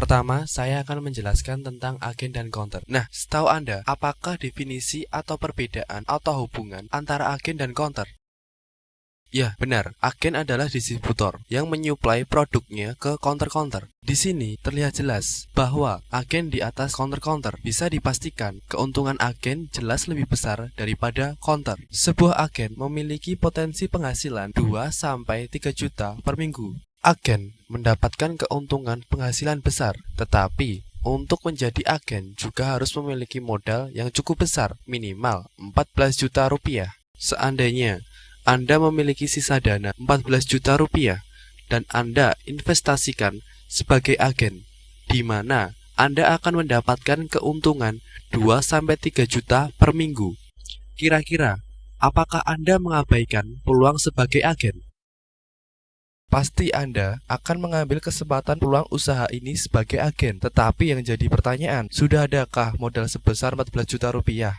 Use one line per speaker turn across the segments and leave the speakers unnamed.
Pertama, saya akan menjelaskan tentang agen dan counter. Nah, setahu Anda, apakah definisi atau perbedaan atau hubungan antara agen dan counter? Ya, benar. Agen adalah distributor yang menyuplai produknya ke counter-counter. Di sini terlihat jelas bahwa agen di atas counter-counter bisa dipastikan keuntungan agen jelas lebih besar daripada counter. Sebuah agen memiliki potensi penghasilan 2-3 juta per minggu. Agen mendapatkan keuntungan penghasilan besar, tetapi untuk menjadi agen juga harus memiliki modal yang cukup besar, minimal 14 juta rupiah. Seandainya Anda memiliki sisa dana 14 juta rupiah dan Anda investasikan sebagai agen, di mana Anda akan mendapatkan keuntungan 2-3 juta per minggu. Kira-kira, apakah Anda mengabaikan peluang sebagai agen? Pasti Anda akan mengambil kesempatan peluang usaha ini sebagai agen. Tetapi yang jadi pertanyaan, sudah adakah modal sebesar 14 juta rupiah?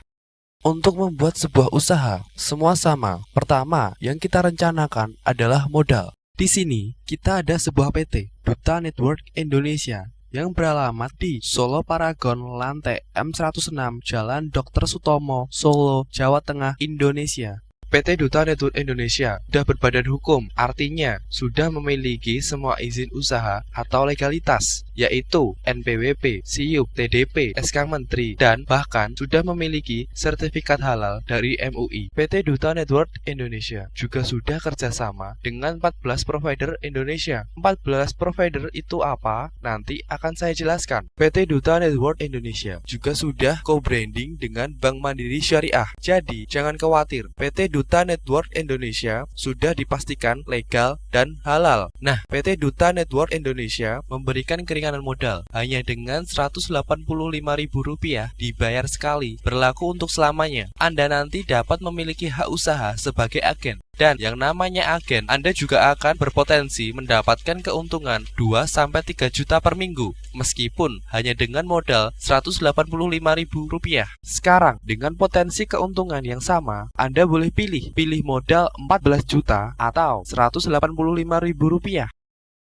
Untuk membuat sebuah usaha, semua sama. Pertama, yang kita rencanakan adalah modal. Di sini, kita ada sebuah PT, Duta Network Indonesia, yang beralamat di Solo Paragon, lantai M106, Jalan Dr. Sutomo, Solo, Jawa Tengah, Indonesia. PT Duta Network Indonesia sudah berbadan hukum, artinya sudah memiliki semua izin usaha atau legalitas, yaitu NPWP, SIUP, TDP, SK Menteri, dan bahkan sudah memiliki sertifikat halal dari MUI. PT Duta Network Indonesia juga sudah kerjasama dengan 14 provider Indonesia. 14 provider itu apa? Nanti akan saya jelaskan. PT Duta Network Indonesia juga sudah co-branding dengan Bank Mandiri Syariah. Jadi, jangan khawatir, PT Duta Network Indonesia sudah dipastikan legal dan halal. Nah, PT Duta Network Indonesia memberikan keringanan modal hanya dengan Rp185.000 dibayar sekali, berlaku untuk selamanya. Anda nanti dapat memiliki hak usaha sebagai agen. Dan yang namanya agen, Anda juga akan berpotensi mendapatkan keuntungan 2-3 juta per minggu, meskipun hanya dengan modal Rp185.000. Sekarang, dengan potensi keuntungan yang sama, Anda boleh pilih modal 14 juta atau Rp185.000.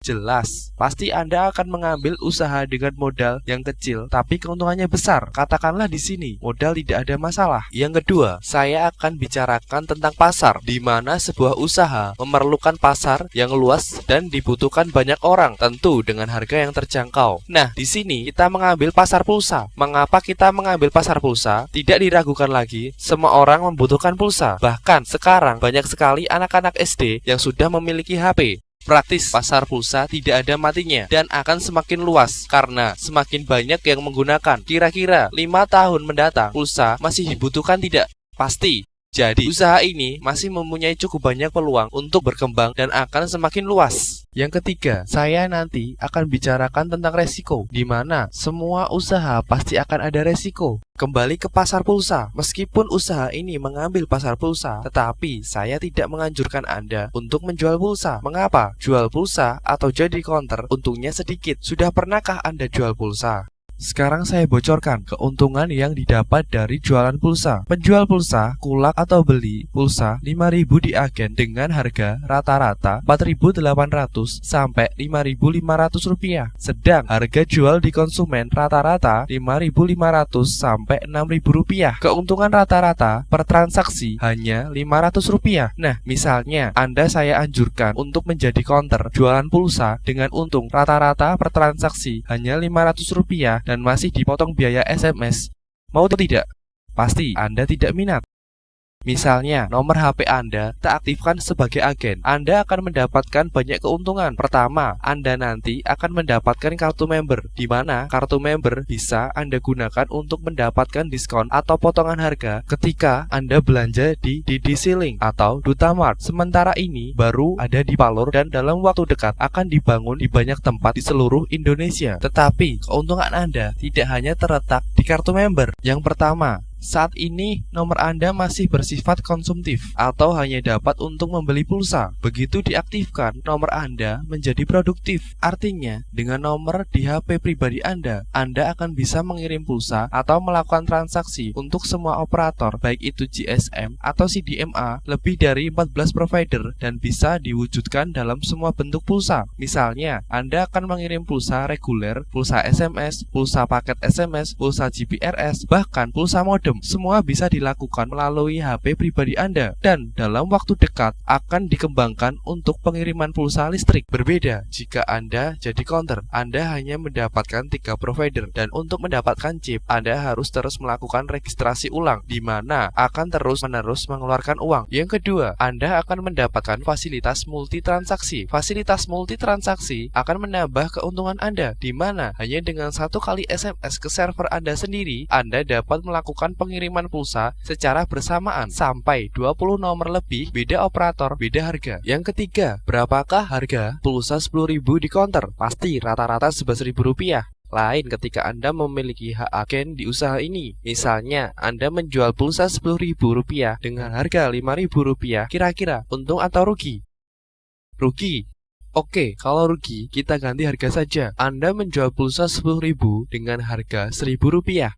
Jelas, pasti Anda akan mengambil usaha dengan modal yang kecil, tapi keuntungannya besar. Katakanlah di sini, modal tidak ada masalah. Yang kedua, saya akan bicarakan tentang pasar, di mana sebuah usaha memerlukan pasar yang luas dan dibutuhkan banyak orang, tentu dengan harga yang terjangkau. Nah, di sini kita mengambil pasar pulsa. Mengapa kita mengambil pasar pulsa? Tidak diragukan lagi, semua orang membutuhkan pulsa. Bahkan sekarang banyak sekali anak-anak SD yang sudah memiliki HP. Praktis, pasar pulsa tidak ada matinya dan akan semakin luas karena semakin banyak yang menggunakan. Kira-kira 5 tahun mendatang, pulsa masih dibutuhkan tidak? Pasti. Jadi, usaha ini masih mempunyai cukup banyak peluang untuk berkembang dan akan semakin luas. Yang ketiga, saya nanti akan bicarakan tentang resiko, di mana semua usaha pasti akan ada resiko. Kembali ke pasar pulsa, meskipun usaha ini mengambil pasar pulsa, tetapi saya tidak menganjurkan Anda untuk menjual pulsa. Mengapa? Jual pulsa atau jadi counter untungnya sedikit. Sudah pernahkah Anda jual pulsa? Sekarang saya bocorkan keuntungan yang didapat dari jualan pulsa. Penjual pulsa, kulak atau beli pulsa 5.000 di agen dengan harga rata-rata 4.800 sampai 5.500 rupiah. Sedang harga jual di konsumen rata-rata 5.500 sampai 6.000 rupiah. Keuntungan rata-rata per transaksi hanya 500 rupiah. Nah, misalnya Anda saya anjurkan untuk menjadi counter jualan pulsa dengan untung rata-rata per transaksi hanya 500 rupiah dan masih dipotong biaya SMS. Mau atau tidak? Pasti Anda tidak minat. Misalnya, nomor HP Anda tak aktifkan sebagai agen. Anda akan mendapatkan banyak keuntungan. Pertama, Anda nanti akan mendapatkan kartu member, di mana kartu member bisa Anda gunakan untuk mendapatkan diskon atau potongan harga ketika Anda belanja di DDC Link atau Duta Mart. Sementara ini baru ada di Palur dan dalam waktu dekat akan dibangun di banyak tempat di seluruh Indonesia. Tetapi, keuntungan Anda tidak hanya terletak di kartu member. Yang pertama, Saat ini, nomor Anda masih bersifat konsumtif atau hanya dapat untuk membeli pulsa. Begitu diaktifkan, nomor Anda menjadi produktif. Artinya, dengan nomor di HP pribadi Anda akan bisa mengirim pulsa atau melakukan transaksi untuk semua operator, baik itu GSM atau CDMA, lebih dari 14 provider dan bisa diwujudkan dalam semua bentuk pulsa. Misalnya, Anda akan mengirim pulsa reguler, pulsa SMS, pulsa paket SMS, pulsa GPRS, bahkan pulsa modem. Semua bisa dilakukan melalui HP pribadi Anda dan dalam waktu dekat akan dikembangkan untuk pengiriman pulsa listrik. Berbeda jika Anda jadi counter, Anda hanya mendapatkan 3 provider dan untuk mendapatkan chip Anda harus terus melakukan registrasi ulang di mana akan terus-menerus mengeluarkan uang. Yang kedua, Anda akan mendapatkan fasilitas multitransaksi. Fasilitas multitransaksi akan menambah keuntungan Anda di mana hanya dengan 1 kali SMS ke server Anda sendiri, Anda dapat melakukan pengiriman pulsa secara bersamaan sampai 20 nomor lebih, beda operator, beda harga. Yang ketiga, berapakah harga pulsa 10.000 di counter? Pasti rata-rata Rp11.000. Lain ketika Anda memiliki hak agen di usaha ini. Misalnya, Anda menjual pulsa Rp10.000 dengan harga Rp5.000. Kira-kira untung atau rugi? Rugi. Oke, kalau rugi, kita ganti harga saja. Anda menjual pulsa 10.000 dengan harga Rp1.000.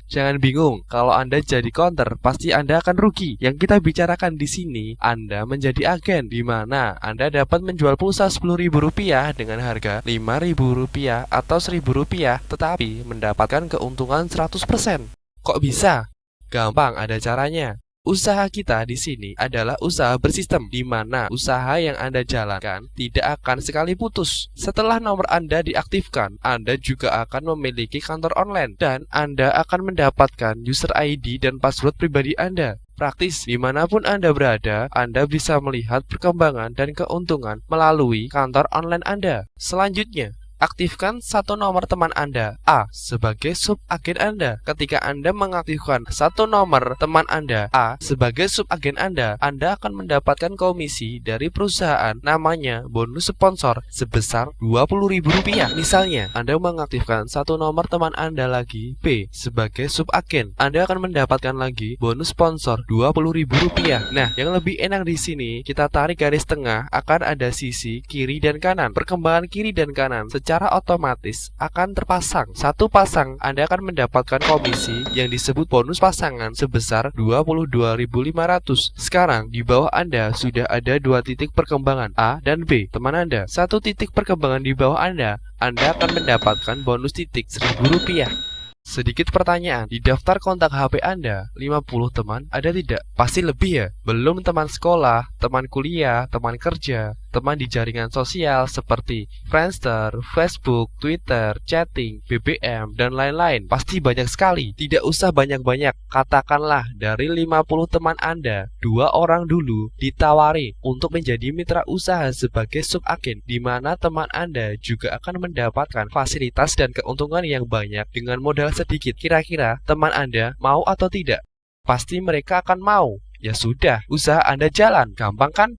Jangan bingung, kalau Anda jadi counter, pasti Anda akan rugi. Yang kita bicarakan di sini, Anda menjadi agen, di mana Anda dapat menjual pulsa Rp10.000 dengan harga Rp5.000 atau Rp1.000, tetapi mendapatkan keuntungan 100%. Kok bisa? Gampang, ada caranya. Usaha kita di sini adalah usaha bersistem, di mana usaha yang Anda jalankan tidak akan sekali putus. Setelah nomor Anda diaktifkan, Anda juga akan memiliki kantor online dan Anda akan mendapatkan user ID dan password pribadi Anda. Praktis, dimanapun Anda berada, Anda bisa melihat perkembangan dan keuntungan melalui kantor online Anda. Selanjutnya, aktifkan 1 nomor teman Anda A sebagai subagen Anda. Ketika Anda mengaktifkan 1 nomor teman Anda A sebagai subagen Anda akan mendapatkan komisi dari perusahaan namanya bonus sponsor sebesar Rp20.000. Misalnya, Anda mengaktifkan 1 nomor teman Anda lagi B sebagai subagen, Anda akan mendapatkan lagi bonus sponsor Rp20.000. Nah, yang lebih enak di sini, kita tarik garis tengah akan ada sisi kiri dan kanan. Perkembangan kiri dan kanan secara otomatis akan terpasang. 1 pasang Anda akan mendapatkan komisi yang disebut bonus pasangan sebesar Rp22.500. Sekarang di bawah Anda sudah ada 2 titik perkembangan A dan B teman Anda. 1 titik perkembangan di bawah Anda akan mendapatkan bonus titik Rp1.000. Sedikit pertanyaan, di daftar kontak HP Anda 50 teman ada tidak? Pasti lebih ya? Belum teman sekolah, teman kuliah, teman kerja, teman di jaringan sosial seperti Friendster, Facebook, Twitter, chatting, BBM, dan lain-lain. Pasti banyak sekali. Tidak usah banyak-banyak. Katakanlah dari 50 teman Anda, 2 orang dulu ditawari untuk menjadi mitra usaha sebagai subagen, di mana teman Anda juga akan mendapatkan fasilitas dan keuntungan yang banyak dengan modal sedikit. Kira-kira teman Anda mau atau tidak? Pasti mereka akan mau. Ya sudah, usaha Anda jalan. Gampang kan?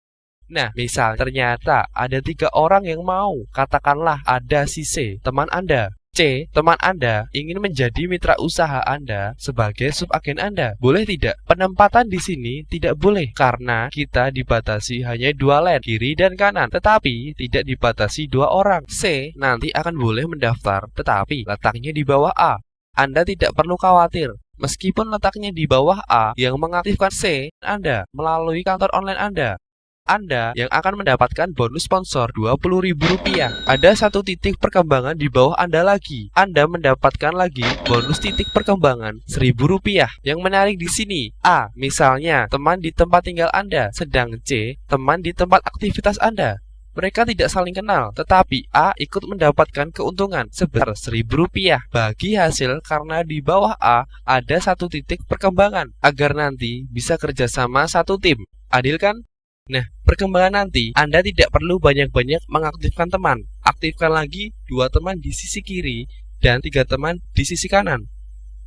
Nah, misal ternyata ada 3 orang yang mau. Katakanlah ada si C, teman Anda. C, teman Anda ingin menjadi mitra usaha Anda sebagai subagen Anda. Boleh tidak? Penempatan di sini tidak boleh karena kita dibatasi hanya 2 lane, kiri dan kanan. Tetapi tidak dibatasi 2 orang. C nanti akan boleh mendaftar, tetapi letaknya di bawah A. Anda tidak perlu khawatir. Meskipun letaknya di bawah A, yang mengaktifkan C Anda melalui kantor online Anda yang akan mendapatkan bonus sponsor Rp20.000. Ada 1 titik perkembangan di bawah Anda lagi. Anda mendapatkan lagi bonus titik perkembangan Rp1.000. Yang menarik di sini, A misalnya teman di tempat tinggal Anda, sedang C teman di tempat aktivitas Anda. Mereka tidak saling kenal, tetapi A ikut mendapatkan keuntungan sebesar Rp1.000 bagi hasil karena di bawah A ada 1 titik perkembangan agar nanti bisa kerjasama 1 tim. Adil kan? Nah, perkembangan nanti Anda tidak perlu banyak-banyak mengaktifkan teman. Aktifkan lagi 2 teman di sisi kiri dan 3 teman di sisi kanan.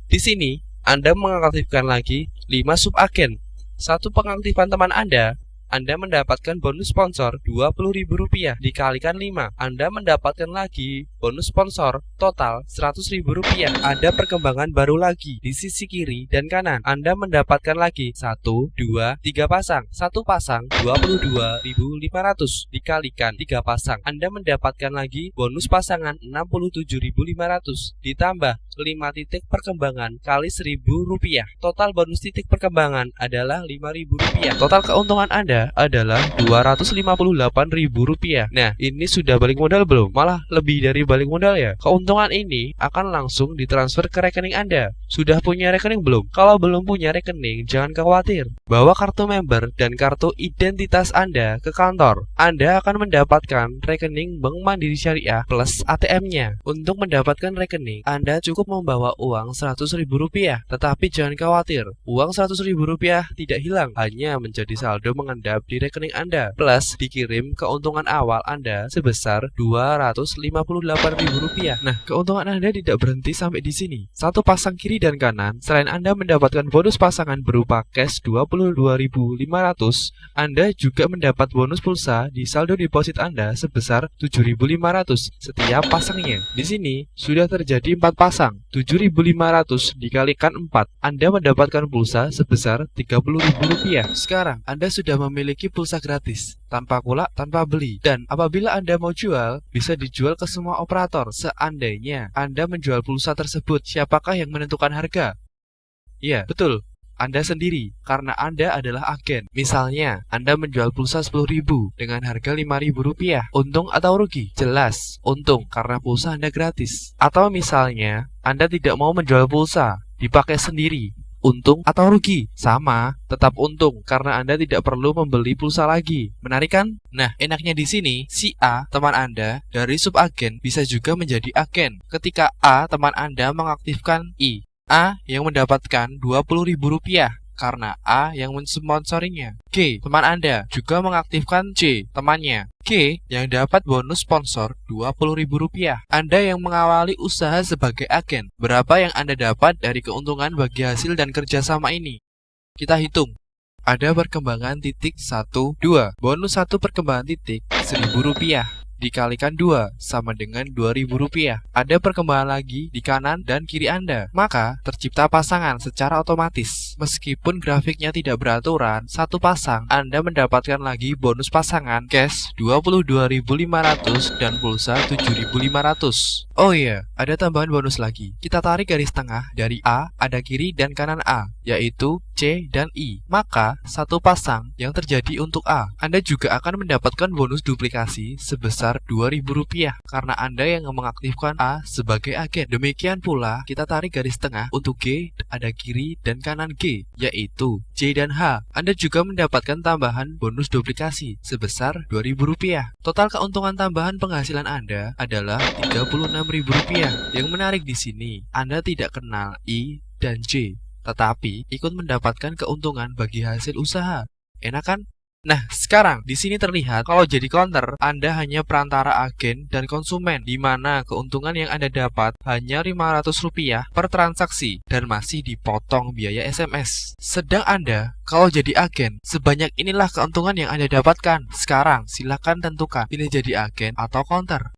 Di sini Anda mengaktifkan lagi 5 subagen. 1 pengaktifan teman Anda Anda mendapatkan bonus sponsor Rp20.000 dikalikan 5. Anda mendapatkan lagi bonus sponsor total Rp100.000. Ada perkembangan baru lagi di sisi kiri dan kanan. Anda mendapatkan lagi 1, 2, 3 pasang. Satu pasang Rp22.500 dikalikan 3 pasang. Anda mendapatkan lagi bonus pasangan Rp67.500 ditambah 5 titik perkembangan kali Rp1.000. Total bonus titik perkembangan adalah Rp5.000. Total keuntungan Anda adalah Rp258.000. Nah, ini sudah balik modal belum? Malah lebih dari balik modal ya. Keuntungan ini akan langsung ditransfer ke rekening Anda. Sudah punya rekening belum? Kalau belum punya rekening, jangan khawatir. Bawa kartu member dan kartu identitas Anda ke kantor. Anda akan mendapatkan rekening Bank Mandiri Syariah plus ATM-nya. Untuk mendapatkan rekening, Anda cukup membawa uang Rp100.000. Tetapi jangan khawatir, uang Rp100.000 tidak hilang, hanya menjadi saldo mengendap di rekening Anda. Plus dikirim keuntungan awal Anda sebesar Rp258.000. Nah, keuntungan Anda tidak berhenti sampai di sini. Satu pasang kiri dan kanan, selain Anda mendapatkan bonus pasangan berupa cash Rp22.500, Anda juga mendapat bonus pulsa di saldo deposit Anda sebesar Rp7.500 setiap pasangnya. Di sini sudah terjadi 4 pasang. Rp7.500 dikalikan 4, Anda mendapatkan pulsa sebesar Rp30.000. Sekarang Anda sudah memiliki pulsa gratis, tanpa kulak, tanpa beli. Dan apabila Anda mau jual, bisa dijual ke semua operator. Seandainya Anda menjual pulsa tersebut, siapakah yang menentukan harga? Iya, betul, Anda sendiri, karena Anda adalah agen. Misalnya, Anda menjual pulsa Rp10.000 dengan harga Rp5.000. Untung atau rugi? Jelas, untung karena pulsa Anda gratis. Atau misalnya, Anda tidak mau menjual pulsa, dipakai sendiri. Untung atau rugi? Sama, tetap untung karena Anda tidak perlu membeli pulsa lagi. Menarik kan? Nah, enaknya di sini, si A, teman Anda, dari subagen bisa juga menjadi agen. Ketika A, teman Anda, mengaktifkan I, A yang mendapatkan Rp20.000 karena A yang mensponsorinya. G, teman Anda, juga mengaktifkan C, temannya. G yang dapat bonus sponsor Rp20.000. Anda yang mengawali usaha sebagai agen, berapa yang Anda dapat dari keuntungan bagi hasil dan kerjasama ini? Kita hitung. Ada perkembangan titik 1, 2. Bonus 1 perkembangan titik Rp1.000 dikalikan 2 sama dengan Rp2.000. Ada perkembangan lagi di kanan dan kiri Anda. Maka tercipta pasangan secara otomatis. Meskipun grafiknya tidak beraturan, satu pasang Anda mendapatkan lagi bonus pasangan cash Rp22.500 dan pulsa Rp7.500. Oh iya, ada tambahan bonus lagi. Kita tarik garis tengah dari A, ada kiri dan kanan A, yaitu C dan I. Maka satu pasang yang terjadi untuk A, Anda juga akan mendapatkan bonus duplikasi sebesar Rp2.000 karena Anda yang mengaktifkan A sebagai agen. Demikian pula kita tarik garis tengah untuk G, ada kiri dan kanan G, yaitu C dan H. Anda juga mendapatkan tambahan bonus duplikasi sebesar Rp2.000. Total keuntungan tambahan penghasilan Anda adalah Rp36.000. Yang menarik di sini, Anda tidak kenal I dan J, tetapi ikut mendapatkan keuntungan bagi hasil usaha. Enak kan? Nah, sekarang di sini terlihat kalau jadi counter, Anda hanya perantara agen dan konsumen, di mana keuntungan yang Anda dapat hanya Rp500 per transaksi dan masih dipotong biaya SMS. Sedang Anda kalau jadi agen, sebanyak inilah keuntungan yang Anda dapatkan. Sekarang silakan tentukan pilih jadi agen atau counter.